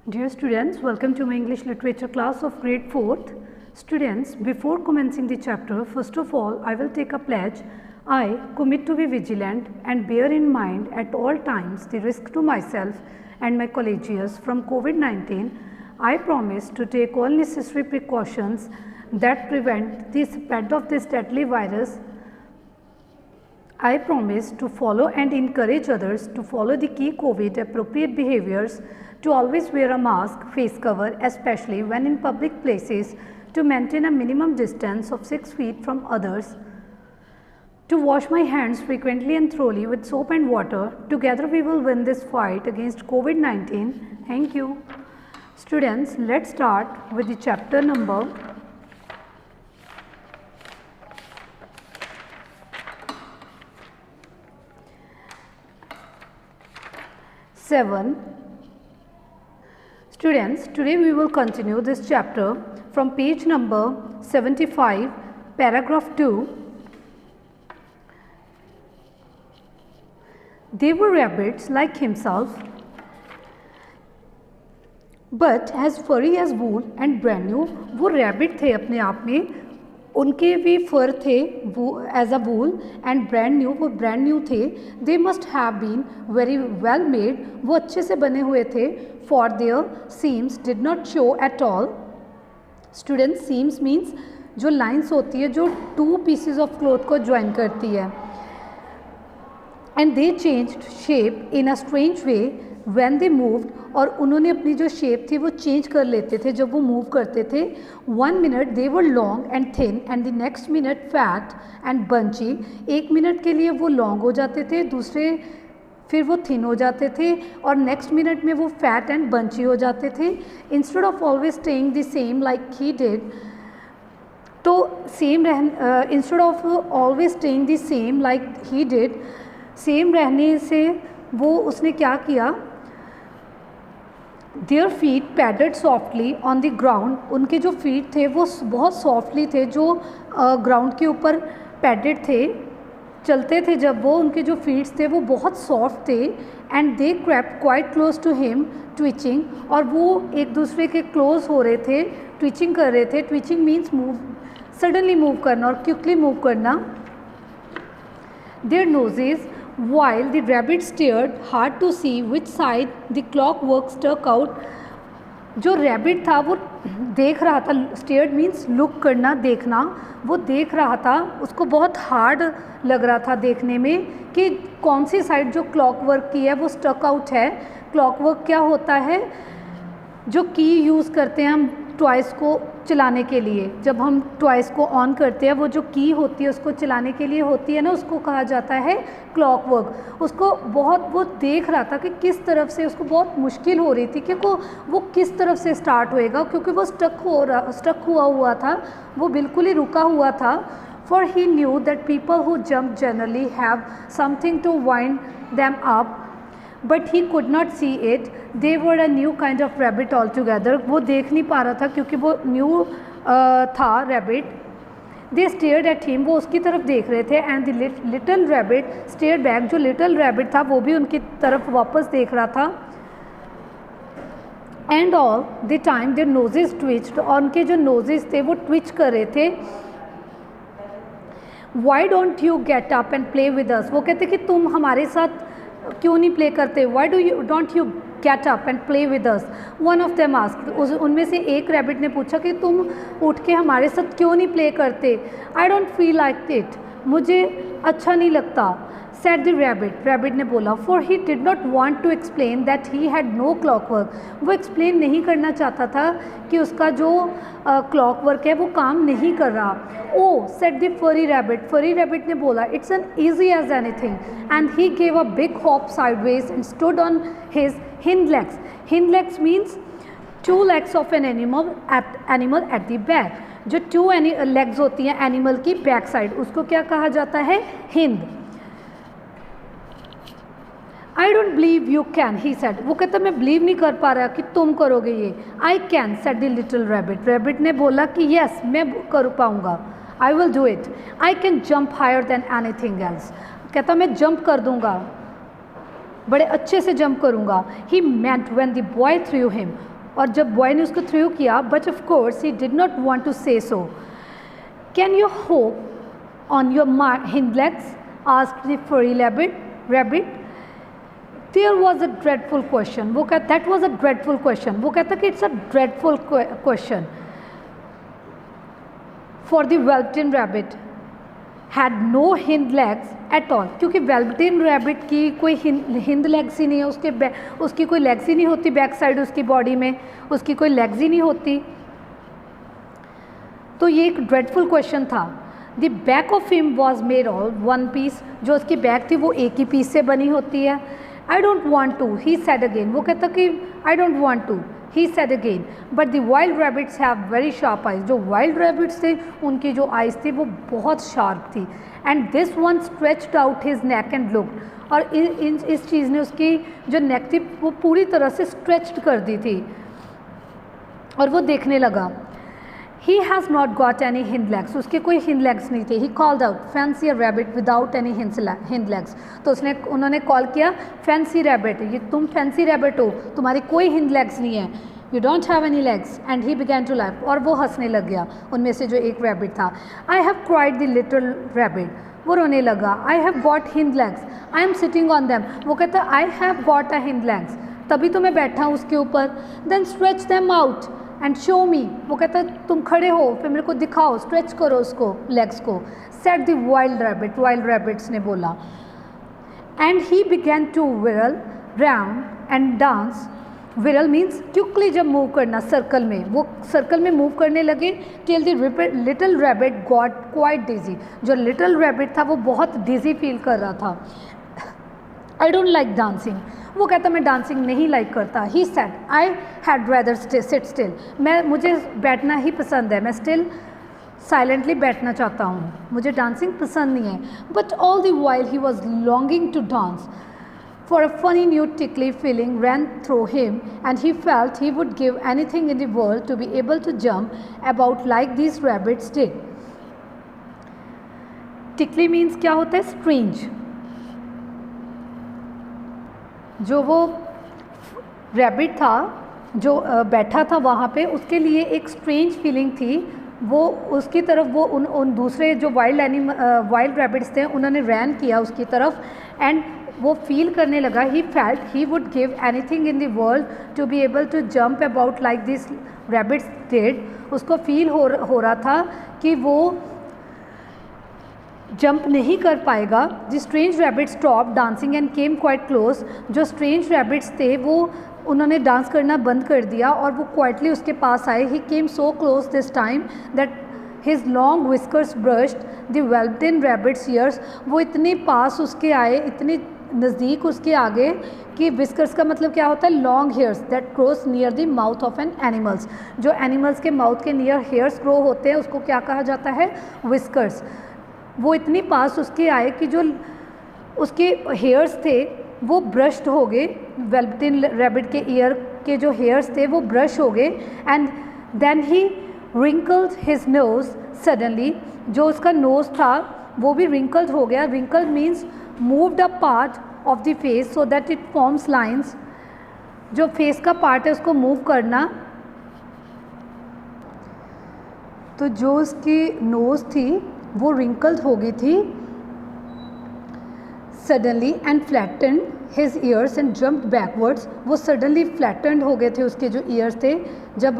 Dear students, welcome to my English literature class of grade 4th. Students, before commencing the chapter, first of all, I will take a pledge. I commit to be vigilant and bear in mind at all times the risk to myself and my colleagues from COVID-19. I promise to take all necessary precautions that prevent the spread of this deadly virus. I promise to follow and encourage others to follow the key COVID appropriate behaviors, to always wear a mask, face cover, especially when in public places, to maintain a minimum distance of 6 feet from others, to wash my hands frequently and thoroughly with soap and water. Together we will win this fight against COVID-19. Thank you. Students, let's start with the chapter number 7. Students, today we will continue this chapter from page number 75, paragraph 2. They were rabbits like himself, but as furry as wool and brand new. वो rabbit थे अपने आप में, उनके भी fur थे वो as a wool and brand new, वो ब्रांड न्यू थे. They must have been very well made, वो अच्छे से बने हुए थे. For their seams did not show at all. Student, seams means जो लाइंस होती है जो टू पीसेस ऑफ क्लॉथ को ज्वाइन करती है. And they changed shape in a strange way when they moved, और उन्होंने अपनी जो शेप थी वो चेंज कर लेते थे जब वो मूव करते थे. 1 minute they were long and thin and the next minute fat and bunchy. 1 minute के लिए वो लॉन्ग हो जाते थे, दूसरे फिर वो थिन हो जाते थे, और नेक्स्ट मिनट में वो फैट एंड बंची हो जाते थे. Instead of always staying the same like he did, तो same instead of always staying the same like he did, same रहने से वो उसने क्या किया. Their feet padded softly on the ground, उनके जो फीट थे वो बहुत सॉफ्टली थे, जो ग्राउंड के ऊपर पैडेड थे, चलते थे जब वो, उनके जो फीट्स थे वो बहुत सॉफ्ट थे. And they crept quite close to him twitching, और वो एक दूसरे के क्लोज हो रहे थे, ट्विचिंग कर रहे थे. Twitching means move, suddenly move करना और क्विकली मूव करना. Their noses while the rabbit stared hard to see which side the clockwork stuck out. जो rabbit था वो देख रहा था, stared means look करना, देखना, वो देख रहा था, उसको बहुत hard लग रहा था देखने में कि कौन सी साइड जो clockwork की है वो stuck out है. clockwork क्या होता है, जो की यूज़ करते हैं हम टॉयस को चलाने के लिए. जब हम टॉयस को ऑन करते हैं वो जो की होती है उसको चलाने के लिए होती है ना, उसको कहा जाता है क्लॉकवर्क. उसको बहुत वो देख रहा था कि किस तरफ से, उसको बहुत मुश्किल हो रही थी कि वो किस तरफ से स्टार्ट होएगा, क्योंकि वो स्टक हुआ था, वो बिल्कुल ही रुका हुआ था. For he knew that people who jump generally have something to wind them up, but he could not see it. They were a new kind of rabbit all together, वो देख नहीं पा रहा था क्योंकि वो न्यू था rabbit. They stared at him, वो उसकी तरफ देख रहे थे. And the little rabbit stared back, जो लिटिल रैबिट था वो भी उनकी तरफ वापस देख रहा था. And all the time their noses twitched, और उनके जो नोजेस थे वो ट्विच कर रहे थे. Why don't you get up and play with us, वो कहते कि तुम हमारे साथ क्यों नहीं प्ले करते. Why don't you get up and play with us, one of them asked. उनमें से एक रैबिट ने पूछा कि तुम उठ के हमारे साथ क्यों नहीं प्ले करते. I don't feel like it, मुझे अच्छा नहीं लगता. सेड द रैबिट ने बोला. For he did not want to explain that he had no clockwork, वो एक्सप्लेन नहीं करना चाहता था कि उसका जो क्लॉकवर्क है वो काम नहीं कर रहा. Oh said the furry rabbit ने बोला. It's an easy as anything. And he gave a big hop sideways and stood on his hind legs. Hind legs means 2 legs of an animal at the back. जो 2 legs होती हैं animal की back side, उसको क्या कहा जाता है, Hind. I don't believe you can, he said. वो कहता मैं बिलीव नहीं कर पा रहा कि तुम करोगे ये. I can, said the little rabbit. Rabbit ने बोला कि यस मैं कर पाऊँगा. I will do it. I can jump higher than anything else. कहता मैं जंप कर दूंगा, बड़े अच्छे से जंप करूंगा. He meant when the boy threw him, और जब बॉय ने उसको थ्रू किया, but of course he did not want to say so. Can you hop on your hind legs, asked the furry rabbit. There was a dreadful question. वो कहता, that was a dreadful question. वो कहता कि it's a dreadful question for the velveteen rabbit had no hind legs at all. क्योंकि वेल्वेटिन rabbit की कोई Hind legs ही नहीं है, उसकी कोई लेग्स ही नहीं होती बैक साइड, उसकी बॉडी में उसकी कोई लेग्स ही नहीं होती. तो ये एक ड्रेडफुल क्वेश्चन था. The back of him was made all one piece. जो उसकी बैक थी वो एक ही पीस से बनी होती है. I don't want to, he said again. वो कहता कि I don't want to, he said again. But the wild rabbits have very sharp eyes. जो वाइल्ड रैबिट्स थे उनकी जो आइज थी वो बहुत शार्प थी. And this one stretched out his neck and looked. और इस चीज़ ने उसकी जो नेक थी वो पूरी तरह से स्ट्रेच्ड कर दी थी और वो देखने लगा. He has not got any hind legs. उसके कोई hind legs नहीं थे. He called out, fancy a rabbit without any hind legs. तो उन्होंने कॉल किया, fancy rabbit, ये तुम fancy rabbit हो, तुम्हारी कोई hind legs नहीं है. You don't have any legs. And he began to laugh. और वो हंसने लग गया, उनमें से जो एक rabbit था. I have cried the little rabbit. वो रोने लगा. I have got hind legs. I am sitting on them. वो कहता I have got a hind legs. तभी तो मैं बैठा हूँ उसके ऊपर. Then stretch them out and show मी. वो कहता है तुम खड़े हो, फिर मेरे को दिखाओ, स्ट्रेच करो उसको, लेग्स को. Said the wild rabbit. Wild rabbits ने बोला. And he began to whirl round and dance. Whirl means quickly जब मूव करना सर्कल में, वो सर्कल में मूव करने लगे. Till the little rabbit got quite dizzy. जो लिटिल रैबिट था वो बहुत डिजी फील कर रहा था. I don't like dancing. वो कहता मैं डांसिंग नहीं लाइक करता. He said I had rather seat still. मुझे बैठना ही पसंद है, मैं स्टिल साइलेंटली बैठना चाहता हूँ, मुझे डांसिंग पसंद नहीं है. But all the while he was longing to dance. For a funny new tickly feeling ran through him and he felt he would give anything in the world to be able to jump about like these rabbits did. tickly means क्या होता है? Strange. जो वो rabbit था जो बैठा था वहाँ पे, उसके लिए एक स्ट्रेंज फीलिंग थी. वो उसकी तरफ वो उन दूसरे जो वाइल्ड रैबिट्स थे उन्होंने रैन किया उसकी तरफ. एंड वो फील करने लगा, he felt he would give anything in the world to be able to jump about like this rabbits did. उसको फील हो रहा था कि वो जंप नहीं कर पाएगा. The strange rabbit stop dancing and came quite close. जो स्ट्रेंज रैबिट्स थे वो उन्होंने डांस करना बंद कर दिया और वो क्वाइटली उसके पास आए. He came so close this time that his long whiskers brushed the velveteen rabbit's ears. वो इतने पास उसके आए, इतने नज़दीक उसके आगे कि विस्कर्स का मतलब क्या होता है? Long hairs that grows near the mouth of an animals. जो एनिमल्स के माउथ के नियर हेयर्स ग्रो होते हैं उसको क्या कहा जाता है? विस्कर्स. वो इतनी पास उसके आए कि जो उसके हेयर्स थे वो ब्रश्ड हो गए. वेल्वेटिन रैबिट के ईयर के जो हेयर्स थे वो ब्रश हो गए. And then he wrinkled his nose suddenly. जो उसका नोज़ था वो भी रिंकल्ड हो गया. Wrinkled means moved a part of the face so that it forms lines. जो फेस का पार्ट है उसको मूव करना. तो जो उसकी नोज़ थी वो रिंकल्ड हो गई थी suddenly and flattened his years and jumped backwards. वो सडनली फ्लैटेंड हो गए थे उसके जो ईयर्स थे जब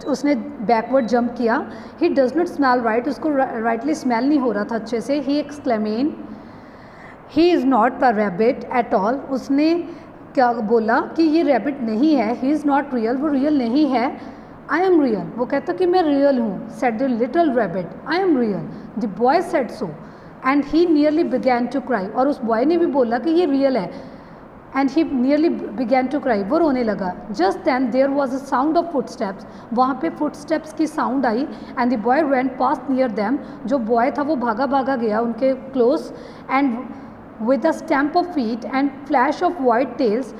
उसने बैकवर्ड जंप किया. He does not smell right. उसको राइटली स्मेल नहीं हो रहा था अच्छे से. He exclaimed he is not a rabbit at all. उसने क्या बोला कि ये रैबिट नहीं है. He is not real. वो रियल नहीं है. I am real. वो कहता कि मैं रियल हूँ. Said the little rabbit I am real. The boy said so and he nearly began to cry. और उस बॉय ने भी बोला कि ये रियल है. And he nearly began to cry. वो रोने लगा. Just then there was a sound of footsteps. वहाँ पे फुटस्टेप्स की साउंड आई. And the boy ran past near them. जो बॉय था वो भागा भागा गया उनके close. And with a stamp of feet and flash of white tails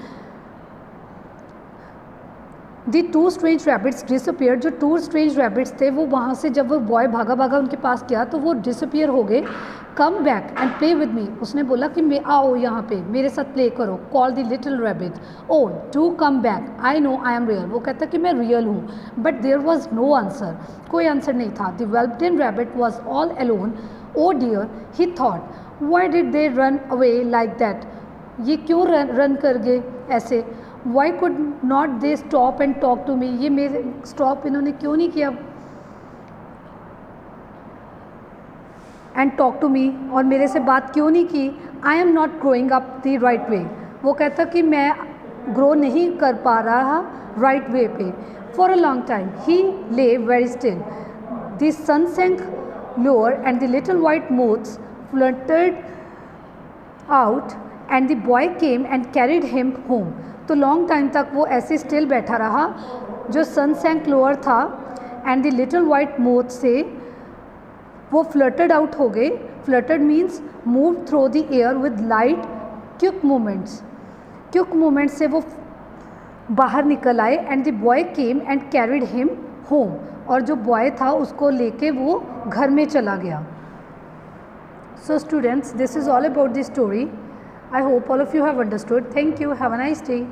the two strange rabbits disappear. जो टू स्ट्रेंज रैबिट्स थे वो वहाँ से जब वो बॉय भागा भागा उनके पास गया तो वो डिसअपियर हो गए. Come back and play with me, उसने बोला कि मैं आओ यहाँ पे मेरे साथ प्ले करो. Call the little rabbit, oh do come back, I know I am real. वो कहता कि मैं रियल हूँ. But there was no answer, कोई आंसर नहीं था. The velveteen rabbit was all alone. Oh dear, he thought, why did they run away like that, ये क्यों रन कर गए ऐसे. Why could not they stop and talk to me, ये मेरे स्टॉप इन्होंने क्यों नहीं किया एंड टॉक टू मी, और मेरे से बात क्यों नहीं की. I am not growing up the right way, वो कहता कि मैं ग्रो नहीं कर पा रहा राइट वे पे. For a long time he lay very still. The sun sank lower and the little white moths fluttered out and the boy came and carried him home. तो लॉन्ग टाइम तक वो ऐसे still बैठा रहा. जो sun sank lower था and the little white moth से वो फ्लटर्ड आउट हो गए. Fluttered means move through the air with light quick movements. Quick movement से वो बाहर निकल आए. And the boy came and carried him home, और जो बॉय था उसको लेके वो घर में चला गया. So students, this is all about the story. I hope all of you have understood. Thank you. Have a nice day.